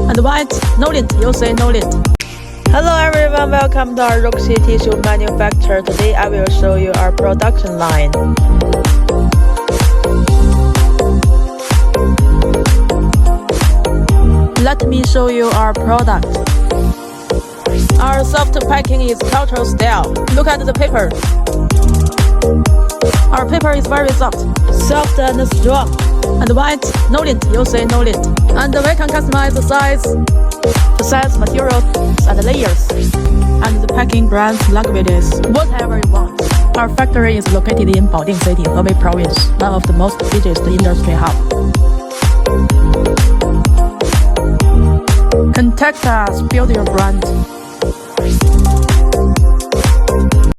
And white, no lint, you say no lint. Hello everyone, welcome to our ROXI tissue manufacturer. Today I will show you our production line. Let me show you our product. Our soft packing is cultural style. Look at the paper. Our paper is very soft and strong. And white, no lint, you say no lint. And we can customize the size, material, and layers. And the packing brands languages, whatever you want. Our factory is located in Baoding City, Hebei Province, one of the most biggest industry hub. Contact us, build your brand.